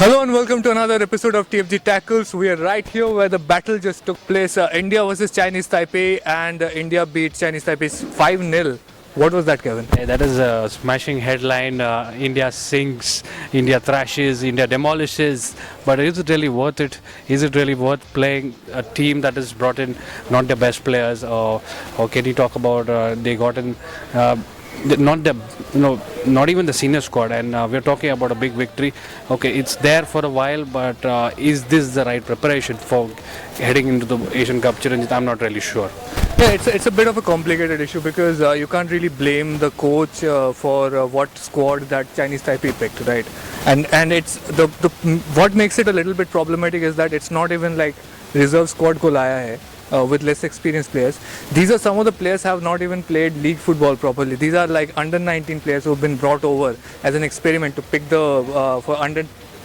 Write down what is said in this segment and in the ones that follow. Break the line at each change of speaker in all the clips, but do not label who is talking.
Hello and welcome to another episode of TFG Tackles. We are right here where the battle just took place. India versus Chinese Taipei, and India beat Chinese Taipei 5-0. What was that, Kevin?
Hey, that is a smashing headline. India sinks, India thrashes, India demolishes. But is it really worth it? Is it really worth playing a team that has brought in not the best players? Or can you talk about they got in not even the senior squad, and we're talking about a big victory. Okay, it's there for a while, but is this the right preparation for heading into the Asian Cup? Chiranjit, I'm not really sure.
Yeah, it's a bit of a complicated issue because you can't really blame the coach for what squad that Chinese Taipei picked, right? And it's the what makes it a little bit problematic is that it's not even like reserve squad ko laya hai. With less experienced players. These are some of the players have not even played league football properly. These are like under 19 players who have been brought over as an experiment to pick the for under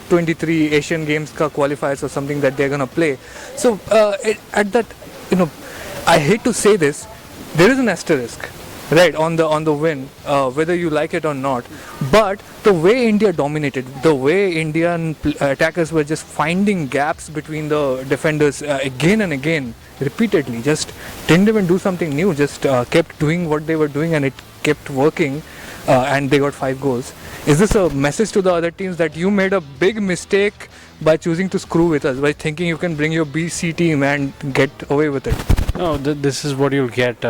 23 Asian Games ka qualifiers or something that they're gonna play. So at that, I hate to say this, there is an asterisk, right, on the win, whether you like it or not. But the way India dominated, the way Indian attackers were just finding gaps between the defenders again and again, repeatedly, just didn't even do something new, just kept doing what they were doing, and it kept working, and they got 5 goals. Is this a message to the other teams that you made a big mistake by choosing to screw with us, by thinking you can bring your BC team and get away with it?
No, this is what you'll get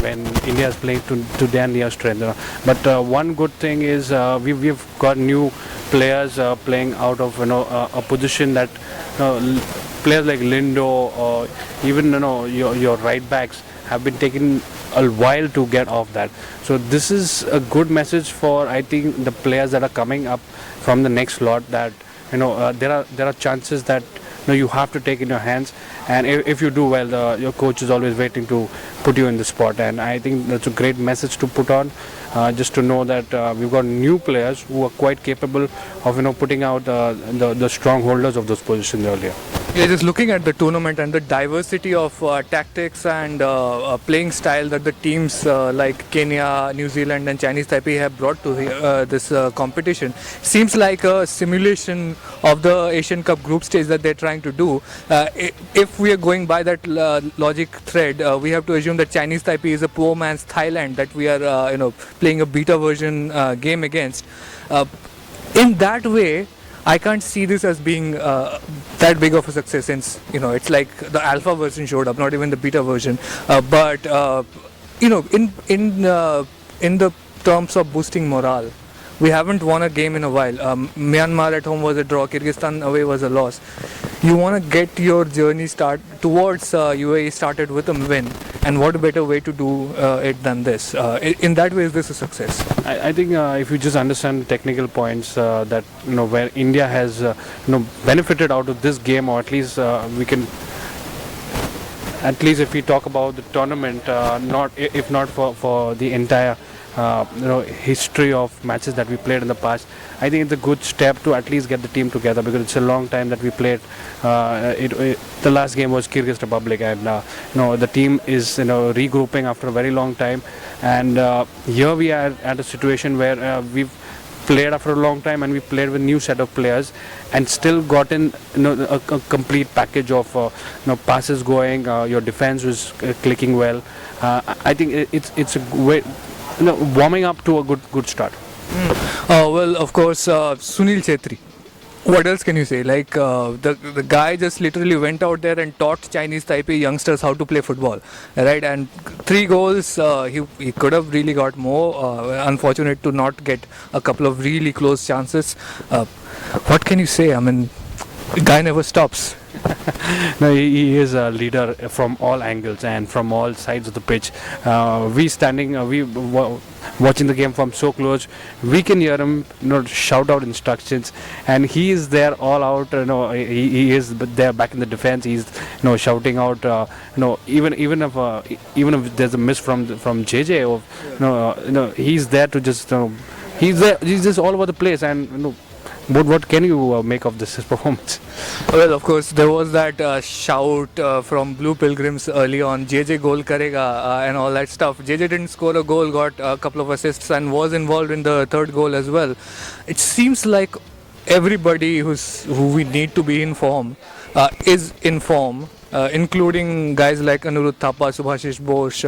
when India is playing to their strength. But one good thing is we've got new players playing out of a position that players like Lindo or even your right backs have been taking a while to get off that. So this is a good message for, I think, the players that are coming up from the next lot, that there are chances that you have to take in your hands, and if you do well, your coach is always waiting to put you in the spot. And I think that's a great message to put on, just to know that we've got new players who are quite capable of putting out the strong holders of those positions earlier.
Yeah, just looking at the tournament and the diversity of tactics and playing style that the teams like Kenya, New Zealand and Chinese Taipei have brought to this competition, seems like a simulation of the Asian Cup group stage that they're trying to do. If we are going by that logic thread, we have to assume that Chinese Taipei is a poor man's Thailand that we are playing a beta version game against. In that way, I can't see this as being that big of a success, since it's like the alpha version showed up, not even the beta version. But in the terms of boosting morale, we haven't won a game in a while. Myanmar at home was a draw, Kyrgyzstan away was a loss. You want to get your journey towards UAE started with a win, and what a better way to do it than this. In that way, is this a success?
I think if you just understand the technical points that where India has benefited out of this game, or at least we can. At least if we talk about the tournament, if not for the entire history of matches that we played in the past, I think it's a good step to at least get the team together, because it's a long time that we played. The last game was Kyrgyz Republic, and the team is regrouping after a very long time, and here we are at a situation where we've played after a long time, and we played with new set of players and still gotten a complete package of passes going. Your defense was clicking well. I think it's a way warming up to a good start.
Well, of course, Sunil Chetri. What else can you say? Like the guy just literally went out there and taught Chinese Taipei youngsters how to play football, right? And 3 goals. He could have really got more. Unfortunate to not get a couple of really close chances. What can you say? I mean, the guy never stops.
No, he is a leader from all angles and from all sides of the pitch. We watching the game from so close, we can hear him shout out instructions, and he is there all out. He is there back in the defense. He's shouting out. Even if there's a miss from JJ, or he's there to just he's there. He's just all over the place, and what can you make of this performance?
Well, of course, there was that shout from Blue Pilgrims early on, JJ goal karega and all that stuff. JJ didn't score a goal, got a couple of assists and was involved in the third goal as well. It seems like everybody who we need to be in form is in form, including guys like Anirudh Thapa, Subhashish Bose,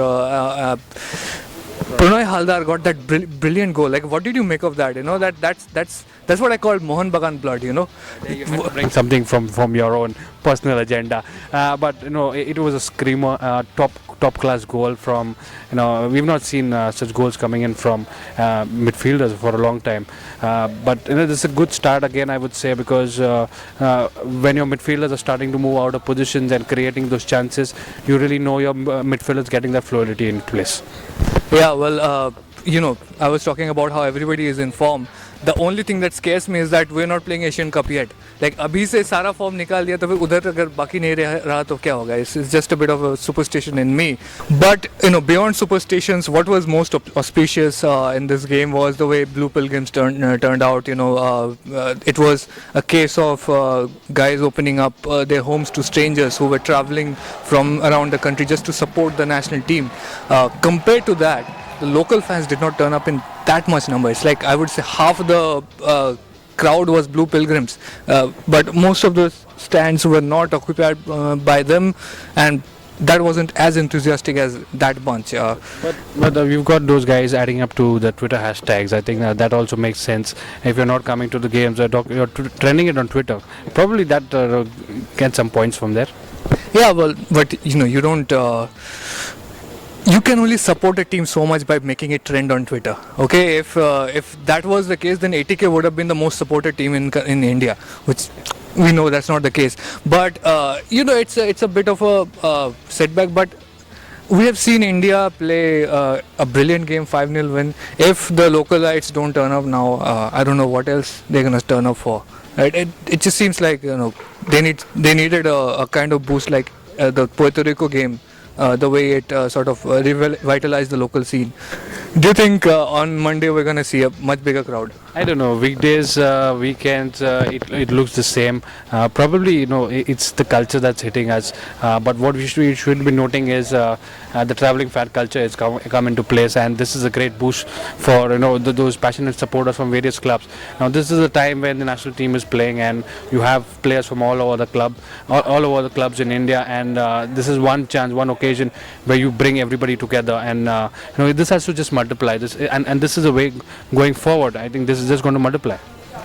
Pranay Haldar got that brilliant goal. Like, what did you make of that? You know, that's what I call Mohan Bagan blood. You know,
You had to bring something from your own personal agenda, but it was a screamer, top class goal from. We've not seen such goals coming in from midfielders for a long time. But this is a good start again, I would say, because when your midfielders are starting to move out of positions and creating those chances, you really know your midfielders getting that fluidity in place.
Yeah, well, I was talking about how everybody is in form. The only thing that scares me is that we're not playing Asian Cup yet. Like, अभी से सारा form निकाल दिया तो फिर उधर अगर बाकी नहीं रहा तो क्या होगा? It's just a bit of a superstition in me. But beyond superstitions, what was most auspicious in this game was the way Blue Pilgrims turned out. It was a case of guys opening up their homes to strangers who were traveling from around the country just to support the national team. Compared to that, the local fans did not turn up in that much numbers. Like, I would say half the crowd was Blue Pilgrims, but most of the stands were not occupied by them, and that wasn't as enthusiastic as that bunch.
But we've got those guys adding up to the Twitter hashtags. I think that also makes sense. If you're not coming to the games, you're trending it on Twitter. Probably that get some points from there.
Yeah, well, but you don't. You can only support a team so much by making it trend on Twitter. Okay, if that was the case, then ATK would have been the most supported team in India, which we know that's not the case. But it's a bit of a setback. But we have seen India play a brilliant game, 5-0 win. If the localites don't turn up now, I don't know what else they're gonna turn up for. Right? It just seems like they needed a kind of boost like the Puerto Rico game. The way it sort of revitalized the local scene. Do you think on Monday we're going to see a much bigger crowd?
I don't know. Weekdays, weekends, it looks the same. Probably, it's the culture that's hitting us. But what we should be noting is the traveling fan culture has come into place, and this is a great boost for those passionate supporters from various clubs. Now, this is a time when the national team is playing, and you have players from all over the clubs in India, and this is one chance, one occasion where you bring everybody together, and this has to just multiply. And this is a way going forward. I think this is just going to multiply.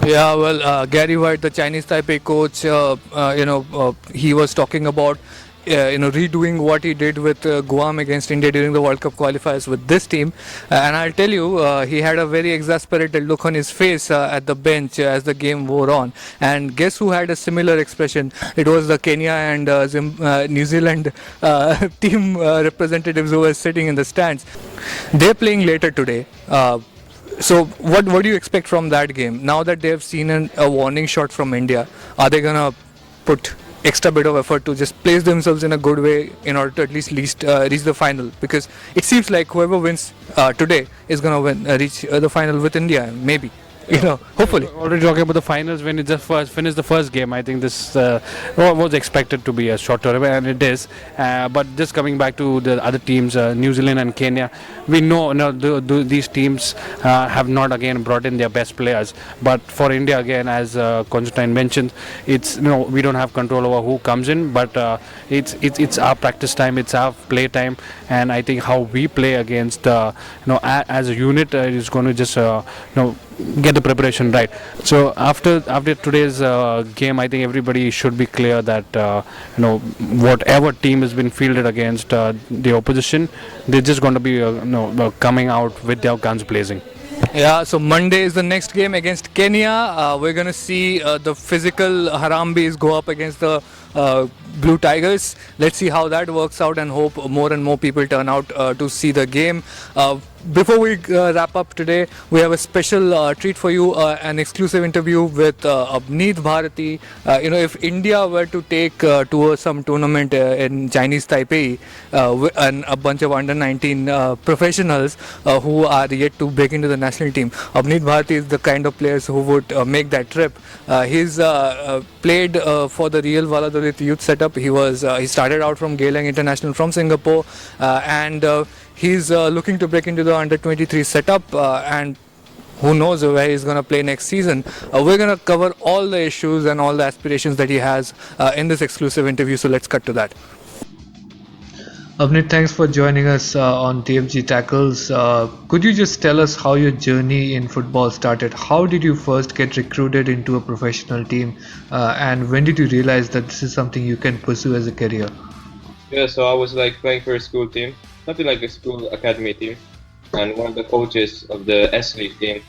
Yeah, well, Gary White, the Chinese Taipei coach, he was talking about redoing what he did with Guam against India during the World Cup qualifiers with this team. And I'll tell you, he had a very exasperated look on his face at the bench as the game wore on. And guess who had a similar expression? It was the Kenya and New Zealand team representatives who were sitting in the stands. They're playing later today. So what do you expect from that game? Now that they have seen a warning shot from India, are they going to put extra bit of effort to just place themselves in a good way in order to at least reach the final? Because it seems like whoever wins today is going to reach the final with India, maybe. Hopefully.
Already talking about the finals, when it just finished the first game, I think this was expected to be a short tournament, and it is. But just coming back to the other teams, New Zealand and Kenya, we know these teams have not again brought in their best players. But for India, again, as Constantine mentioned, it's we don't have control over who comes in, but it's our practice time, it's our play time, and I think how we play against as a unit is going to just get the preparation right. So after today's game, I think everybody should be clear that whatever team has been fielded against the opposition, they're just going to be coming out with their guns blazing.
Yeah, so Monday is the next game against Kenya. We're going to see the physical Harambis go up against the Blue Tigers. Let's see how that works out, and hope more and more people turn out to see the game. Before we wrap up today, we have a special treat for you, an exclusive interview with Abneet Bharti. If India were to take to some tournament in Chinese Taipei and a bunch of under-19 professionals who are yet to break into the national team, Abneet Bharti is the kind of players who would make that trip. He's played for the Real Valladolid youth setup. He started out from Geylang International from Singapore, and he's looking to break into the under-23 setup, and who knows where he's going to play next season. We're going to cover all the issues and all the aspirations that he has in this exclusive interview. So let's cut to that. Abneet, thanks for joining us on TFG Tackles. Could you just tell us how your journey in football started? How did you first get recruited into a professional team, and when did you realize that this is something you can pursue as a career?
Yeah, so I was like playing for a school team, nothing like a school academy team, and one of the coaches of the S League team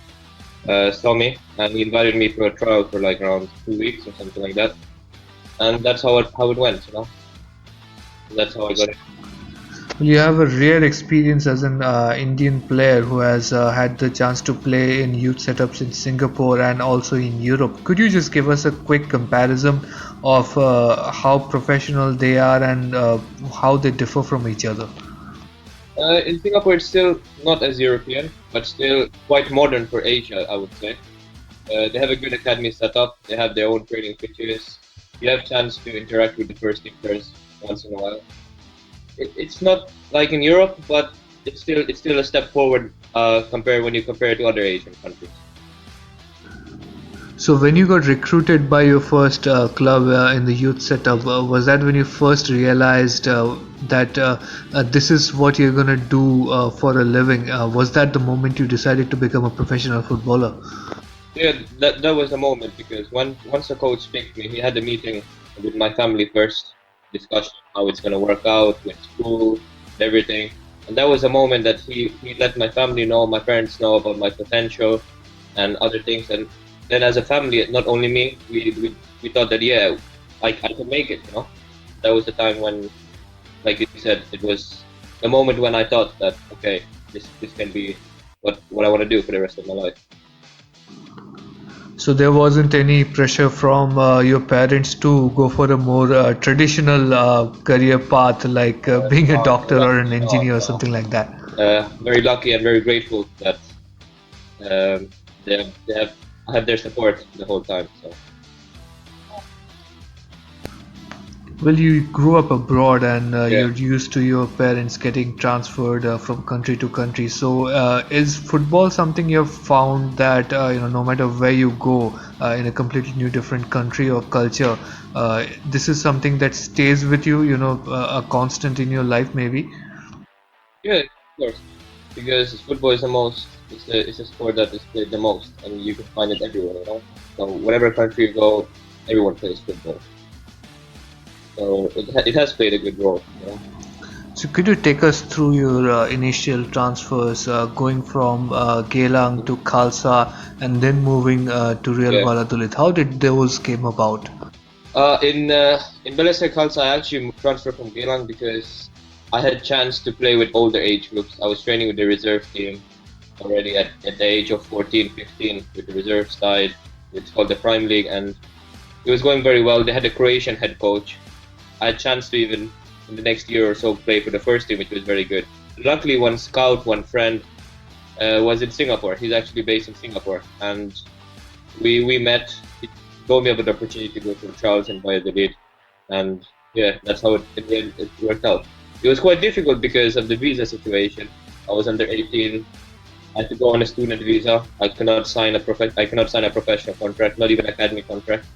saw me and he invited me for a trial for like around 2 weeks or something like that, and that's how it went, you know. That's how I got it.
You have a rare experience as an Indian player who has had the chance to play in youth setups in Singapore and also in Europe. Could you just give us a quick comparison of how professional they are and how they differ from each other?
In Singapore, it's still not as European, but still quite modern for Asia, I would say. They have a good academy setup. They have their own training pitches. You have chance to interact with the first team players once in a while. It's not like in Europe, but it's still a step forward when you compare it to other Asian countries.
So when you got recruited by your first club in the youth setup, was that when you first realized that this is what you're gonna do for a living? Was that the moment you decided to become a professional footballer?
Yeah, that was the moment, because once the coach picked me, he had a meeting with my family first, discussion how it's gonna work out with school and everything, and that was a moment that he let my family know, my parents know about my potential and other things, and then as a family, not only me, we thought that yeah, I can make it, you know. That was the time when, like you said, it was the moment when I thought that okay, this can be what I want to do for the rest of my life.
So there wasn't any pressure from your parents to go for a more traditional career path, like being a doctor or an engineer or something like that.
Very lucky and very grateful that um, they have I have their support the whole time. So.
Well, you grew up abroad and
Yeah.
you're used to your parents getting transferred from country to country. So, is football something you've found that no matter where you go in a completely new, different country or culture, this is something that stays with you, a constant in your life, maybe?
Yeah, of course, because football is it's a sport that is played the most, and you can find it everywhere. You know, so whatever country you go, everyone plays football. So it has played a good role. You know?
So, could you take us through your initial transfers, going from Geylang to Khalsa and then moving to Real
Yeah.
Valladolid? How did those came about?
In Balestier Khalsa, I actually transferred from Geylang because I had chance to play with older age groups. I was training with the reserve team already at the age of 14, 15 with the reserve side. It's called the Prime League, and it was going very well. They had a Croatian head coach. I had chance to even in the next year or so play for the first team, which was very good. Luckily, one scout, one friend, was in Singapore. He's actually based in Singapore, and we met. He told me about the opportunity to go to Charles and Valladolid, and yeah, that's how it worked out. It was quite difficult because of the visa situation. I was under 18. I had to go on a student visa. I cannot sign a professional contract, not even academy contract.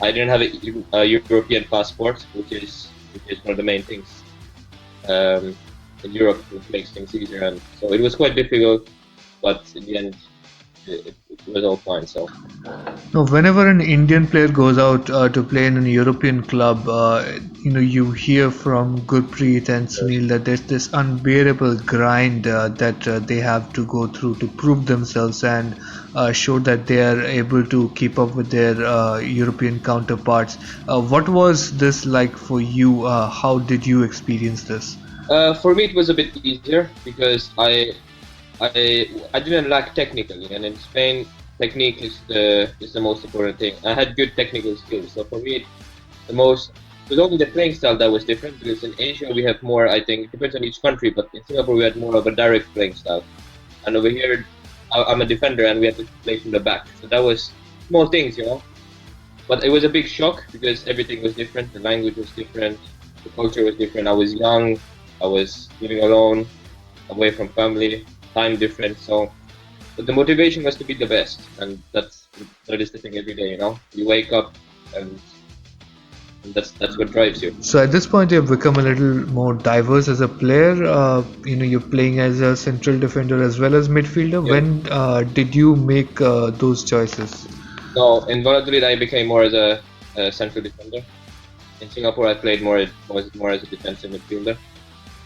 I didn't have a European passport, which is one of the main things in Europe, which makes things easier. And so it was quite difficult, but in the end, it was all fine. So.
Now, whenever an Indian player goes out to play in a European club, you hear from Gurpreet and Sunil that there's this unbearable grind that they have to go through to prove themselves and show that they are able to keep up with their European counterparts. What was this like for you? How did you experience this?
For me, it was a bit easier because I didn't lack technically, and in Spain, technique is the most important thing. I had good technical skills, so for me, it was only the playing style that was different, because in Asia we have more. I think it depends on each country, but in Singapore we had more of a direct playing style, and over here I'm a defender and we have to play from the back. So that was small things, you know. But it was a big shock because everything was different. The language was different, the culture was different. I was young, I was living alone, away from family, time difference. So But the motivation was to be the best, and that is the thing every day. You wake up, and that's what drives you.
So at this point, you've become a little more diverse as a player. You're playing as a central defender as well as midfielder.
Yeah.
When did you make those choices?
No, in Valladolid I became more as a central defender. In Singapore I played more as a defensive midfielder.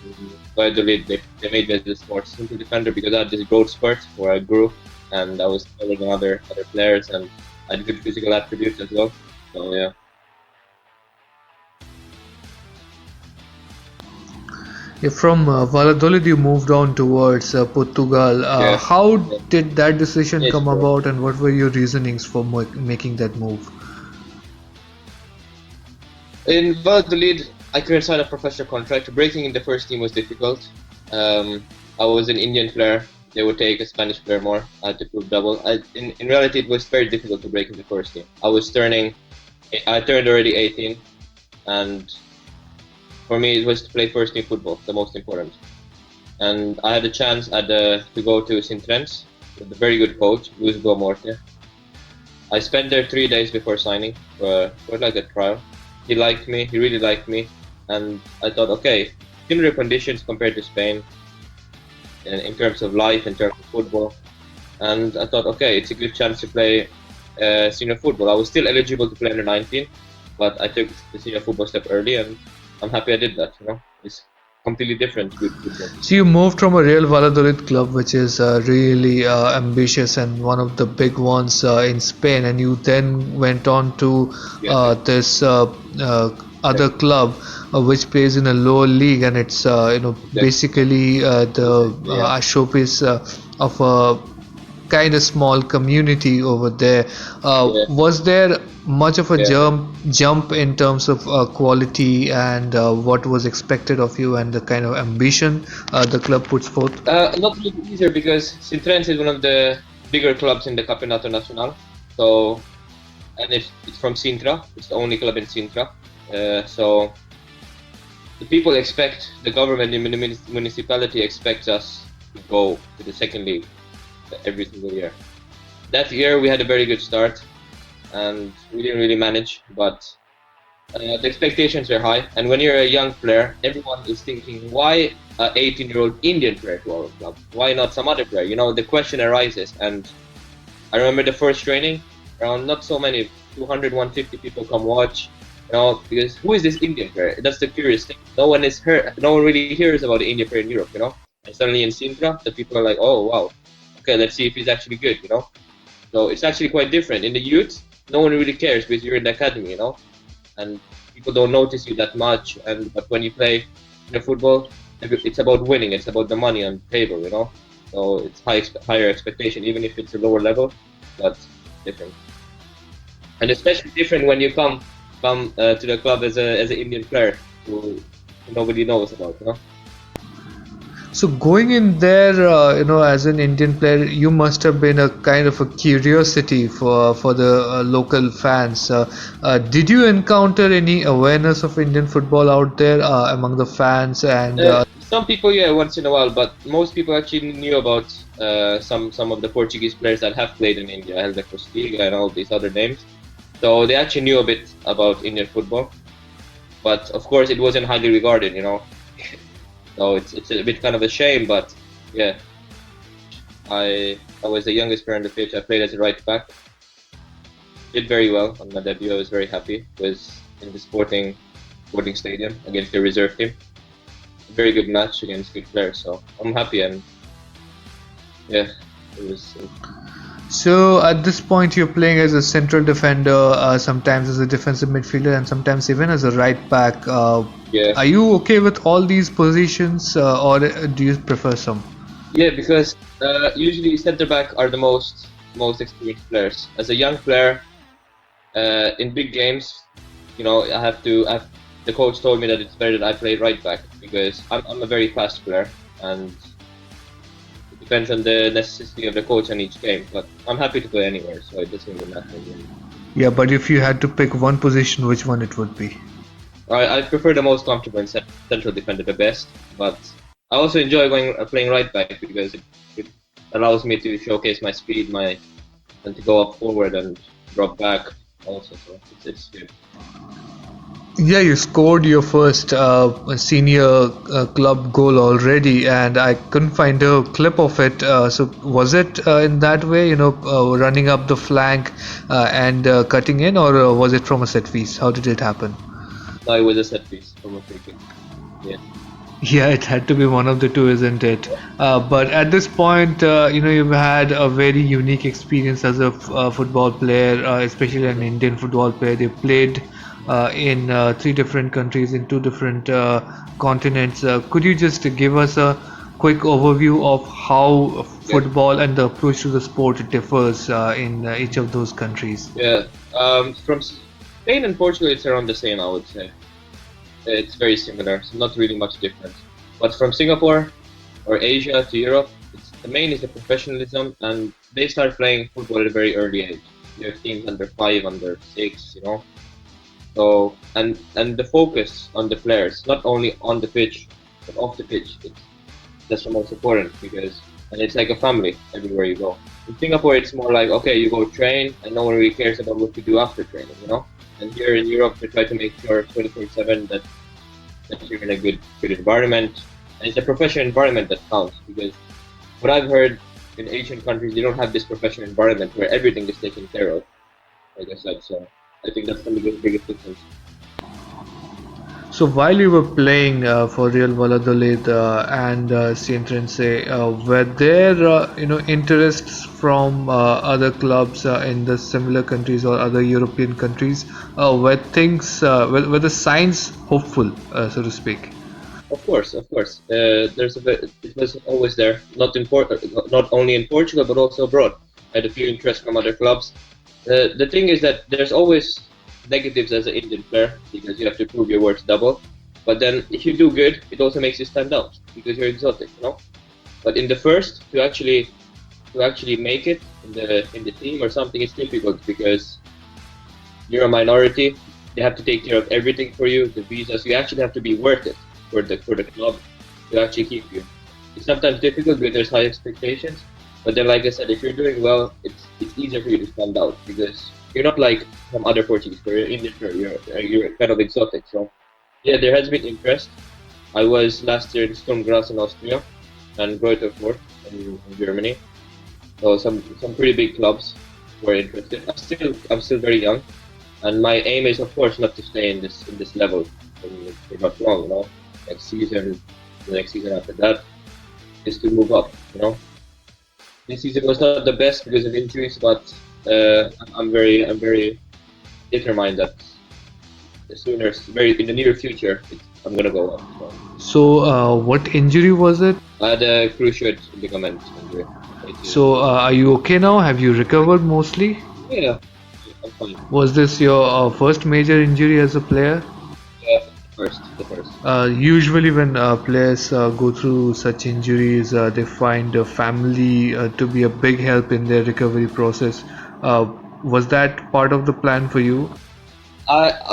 In Valladolid they made me this more central defender because I had this growth spurt where I grew and I was taller than other players and I had good physical attributes as well. So yeah.
From Valladolid, you moved on towards Portugal.
Yeah.
How did that decision
Yes,
come
bro.
about, and what were your reasonings for making that move?
In Valladolid, I couldn't sign a professional contract. Breaking in the first team was difficult. I was an Indian player. They would take a Spanish player more. I had to prove double. In reality, it was very difficult to break in the first team. I turned already 18, and for me it was to play first team football, the most important. And I had a chance to go to Sint-Truiden with a very good coach, Luis Morte. I spent there 3 days before signing for like a trial. He liked me, he really liked me, and I thought, okay, similar conditions compared to Spain in terms of life, in terms of football, and I thought, okay, it's a good chance to play senior football. I was still eligible to play under 19, but I took the senior football step early, and I'm happy I did that. It's completely different. Good football.
So you moved from a Real Valladolid club, which is really ambitious and one of the big ones in Spain, and you then went on to this other club, which plays in a lower league, and it's basically the showpiece of a kind of small community over there. Was there much of a jump in terms of quality and what was expected of you and the kind of ambition the club puts forth?
Not really easier because Sint-Truiden is one of the bigger clubs in the Campeonato Nacional. So, and it's from Sintra. It's the only club in Sintra. So the people expect, the government in the municipality expects us to go to the second league every single year. That year we had a very good start and we didn't really manage, but the expectations were high. And when you're a young player, everyone is thinking, why an 18-year-old Indian player to our club? Why not some other player? The question arises. And I remember the first training, around not so many, 200, 150 people come watch. Because who is this Indian player? That's the curious thing. No one really hears about the Indian player in Europe, And suddenly in Sintra, the people are like, oh wow, okay, let's see if he's actually good, So it's actually quite different. In the youth, no one really cares because you're in the academy, And people don't notice you that much. But when you play football, it's about winning. It's about the money on the table, So it's higher expectation, even if it's a lower level. That's different. And especially different when you come to the club as an Indian player who nobody knows about,
So going in there, as an Indian player, you must have been a kind of a curiosity for the local fans. Did you encounter any awareness of Indian football out there among the fans? And
some people, once in a while, but most people actually knew about some of the Portuguese players that have played in India, Helder Costiga and all these other names. So they actually knew a bit about Indian football, but of course it wasn't highly regarded, So it's a bit kind of a shame, but yeah, I was the youngest player on the pitch. I played as a right back. Did very well on my debut. I was very happy. It was in the sporting stadium against the reserve team. Very good match against good players, so I'm happy, and yeah, it was.
So at this point you're playing as a central defender, sometimes as a defensive midfielder, and sometimes even as a right back. Are you okay with all these positions, or do you prefer some?
Yeah, because usually centre back are the most experienced players. As a young player, in big games, the coach told me that it's better that I play right back because I'm a very fast player, and it depends on the necessity of the coach on each game. But I'm happy to play anywhere, so it doesn't really matter.
Yeah, but if you had to pick one position, which one it would be?
I prefer the most comfortable in central defender the best, but I also enjoy playing right back because allows me to showcase my speed, and to go up forward and drop back also. So it's good.
Yeah, you scored your first senior club goal already, and I couldn't find a clip of it. So was it in that way, running up the flank and cutting in, or was it from a set piece? How did it happen?
Now it was a set piece from a free kick. Yeah.
Yeah, it had to be one of the two, isn't it? But at this point, you've had a very unique experience as a football player, especially an Indian football player. They played in three different countries, in two different continents. Could you just give us a quick overview of how
Yeah.
football and the approach to the sport differs in each of those countries?
Yeah. From Spain and Portugal, it's around the same, I would say. It's very similar, so not really much difference. But from Singapore or Asia to Europe, the main is the professionalism, and they start playing football at a very early age. You have teams under 5, under 6, So and the focus on the players, not only on the pitch, but off the pitch. That's the most important and it's like a family everywhere you go. In Singapore, it's more like, okay, you go train, and no one really cares about what you do after training. And here in Europe, we try to make sure 24/7 that you're in a good environment, and it's a professional environment that counts. Because what I've heard in Asian countries, they don't have this professional environment where everything is taken care of, like I said. So I think that's the biggest difference.
So while you were playing for Real Valladolid and Cienfuegos, were there interests from other clubs in the similar countries or other European countries? Were the signs hopeful, so to speak?
Of course. It was always there, not only in Portugal but also abroad. I had a few interests from other clubs. The thing is that there's always negatives as an Indian player because you have to prove your worth double. But then if you do good, it also makes you stand out because you're exotic. But in the first, to actually make it in the team or something, it's difficult because you're a minority. They have to take care of everything for you, the visas. You actually have to be worth it for the club to actually keep you. It's sometimes difficult because there's high expectations. But then, like I said, if you're doing well, it's easier for you to stand out because you're not like some other Portuguese player. You're Indian, you're kind of exotic. So yeah, there has been interest. I was last year in Sturm Graz in Austria and Greuther Fürth in Germany. So some pretty big clubs were interested. I'm still very young, and my aim is of course not to stay in this level for not long. Next season, the next season after that, is to move up. This season was not the best because of injuries, but I'm very determined that in the near future, I'm gonna go up.
So what injury was it?
I had a cruciate ligament injury.
So are you okay now? Have you recovered mostly?
Yeah, I'm fine.
Was this your first major injury as a player?
Yeah, the first.
Usually when players go through such injuries, they find family to be a big help in their recovery process. Was that part of the plan for you?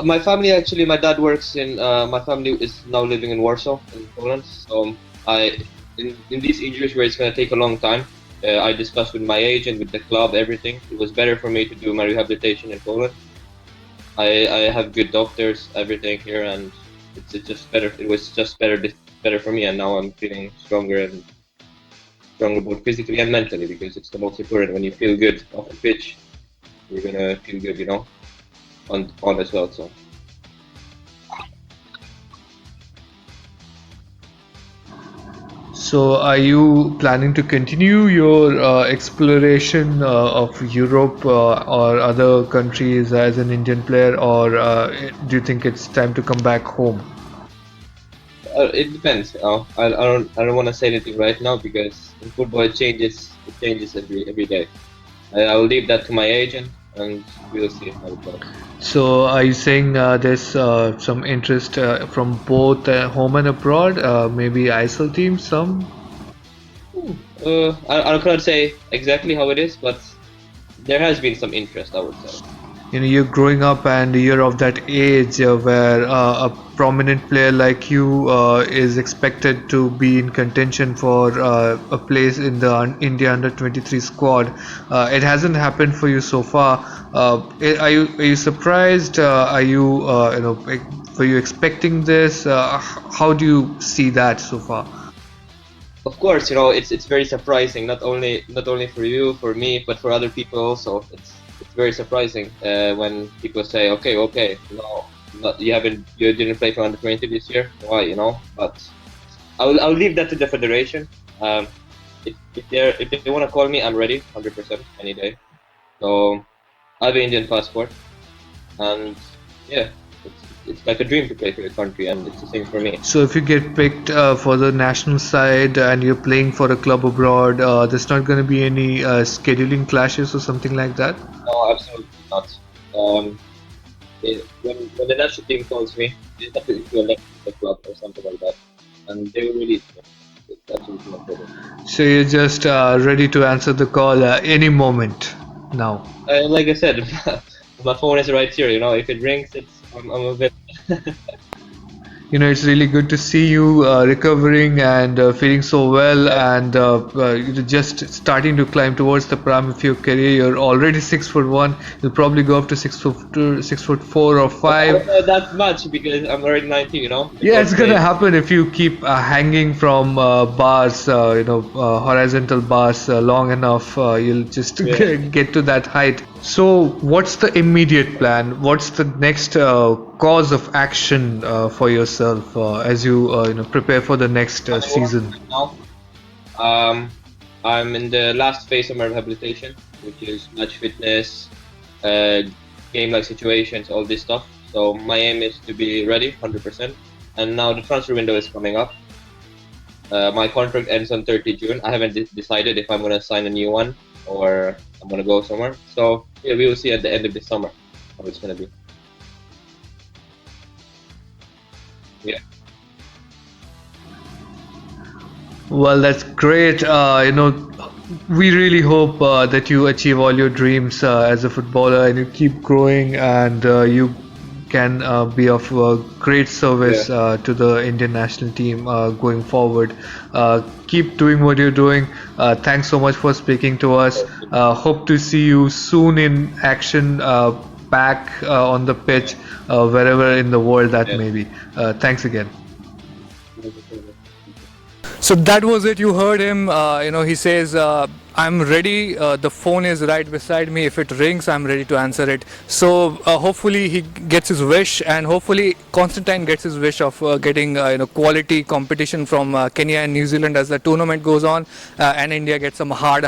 My family actually, my dad works my family is now living in Warsaw, in Poland. So in these injuries where it's going to take a long time, I discussed with my agent, with the club, everything. It was better for me to do my rehabilitation in Poland. I have good doctors, everything here, and it's just better. It was just better for me, and now I'm feeling stronger both physically and mentally because it's the most important. When you feel good off the pitch, you're gonna feel good, on as well.
So are you planning to continue your exploration of Europe or other countries as an Indian player, or do you think it's time to come back home?
It depends. I don't want to say anything right now because in football it changes every day. I will leave that to my agent, and we'll see how it goes.
So are you saying there's some interest from both home and abroad, maybe ISL teams, some?
I cannot say exactly how it is, but there has been some interest, I would say.
you're growing up and you're of that age where a prominent player like you is expected to be in contention for a place in the India under 23 squad. It hasn't happened for you so far. Are you surprised? Are you were you expecting this? How do you see that so far?
Of course, it's very surprising. Not only for you, for me, but for other people also. It's very surprising when people say, okay, no, you didn't play for under 20 this year. Why, But I'll leave that to the federation. If they want to call me, I'm ready, 100% any day. So I have an Indian passport, and yeah, it's like a dream to play for your country, and it's the same for me.
So if you get picked for the national side and you're playing for a club abroad, there's not going to be any scheduling clashes or something like that?
No, absolutely not. When the national team calls me, they have to elect the club or something like that, and they will release me. It's absolutely no problem.
So you're just ready to answer the call any moment now.
Like I said, my phone is right here. If it rings, I'm available.
It's really good to see you recovering and feeling so well, and you're just starting to climb towards the prime of your career. You're already 6'1". You'll probably go up to 6'4" or 5.
Not that much because I'm already 19.
Yeah, it's gonna happen if you keep hanging from bars, horizontal bars long enough. You'll just get to that height. So, what's the immediate plan? What's the next course of action for yourself as you prepare for the next season?
Now, I'm in the last phase of my rehabilitation, which is match fitness, game-like situations, all this stuff. So my aim is to be ready, 100%. And now the transfer window is coming up. My contract ends on 30 June. I haven't decided if I'm gonna sign a new one or I'm gonna go somewhere. So yeah, we will see at the end of the summer how it's gonna be. Yeah.
Well, that's great. We really hope that you achieve all your dreams as a footballer and you keep growing and you can be of great service to the Indian national team going forward. Keep doing what you're doing. Thanks so much for speaking to us. Hope to see you soon in action back on the pitch, wherever in the world that may be. Thanks again. So that was it. You heard him. He says, I'm ready. The phone is right beside me. If it rings, I'm ready to answer it. So hopefully he gets his wish, and hopefully Constantine gets his wish of getting quality competition from Kenya and New Zealand as the tournament goes on, and India gets some hard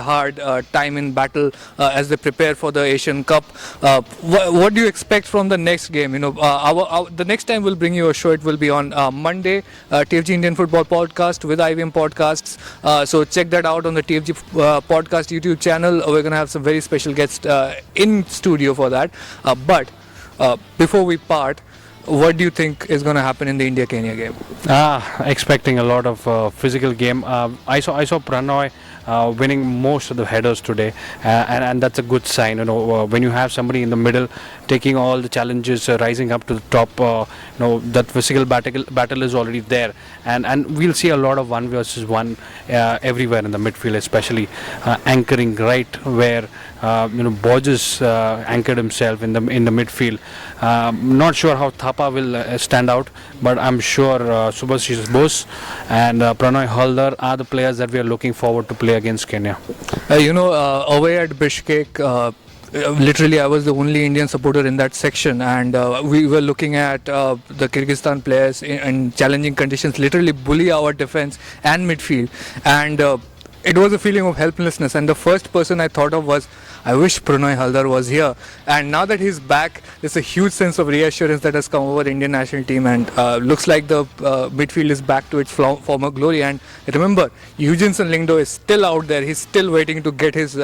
time in battle as they prepare for the Asian Cup. What do you expect from the next game? The next time we'll bring you a show. It will be on Monday, TFG Indian Football Podcast with IVM Podcasts. So check that out on the TFG Podcast YouTube channel. We're going to have some very special guests in studio for that. But before we part, what do you think is going to happen in the India-Kenya game?
Expecting a lot of physical game. I saw Pranoy winning most of the headers today, and that's a good sign. When you have somebody in the middle taking all the challenges, rising up to the top, that physical battle is already there, and we'll see a lot of 1 versus 1 everywhere in the midfield, especially anchoring right where Borges anchored himself in the midfield. Not sure how Thapa will stand out, but I'm sure Subhashish Bose and Pranoy Haldar are the players that we are looking forward to play against Kenya.
Away at Bishkek, literally I was the only Indian supporter in that section, and we were looking at the Kyrgyzstan players in challenging conditions literally bully our defense and midfield, and it was a feeling of helplessness, and the first person I thought of was, I wish Pranoy Haldar was here. And now that he's back, there's a huge sense of reassurance that has come over the Indian national team, and looks like the midfield is back to its former glory. And remember, Eugenson Lingdo is still out there. He's still waiting to get his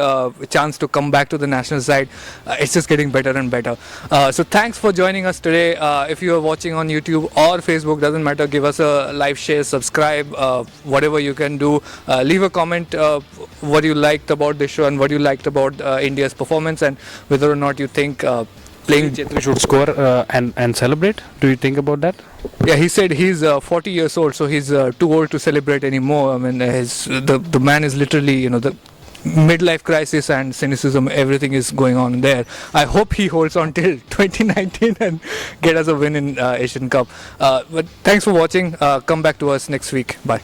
chance to come back to the national side. It's just getting better and better. So thanks for joining us today. If you are watching on YouTube or Facebook, doesn't matter, give us a like, share, subscribe, whatever you can do. Leave a comment what you liked about the show and what you liked about India's performance, and whether or not you think playing.
Chetri should score and celebrate. Do you think about that?
Yeah, he said he's 40 years old, so he's too old to celebrate anymore. I mean, the man is literally, the midlife crisis and cynicism, everything is going on there. I hope he holds on till 2019 and get us a win in Asian Cup. But thanks for watching. Come back to us next week. Bye.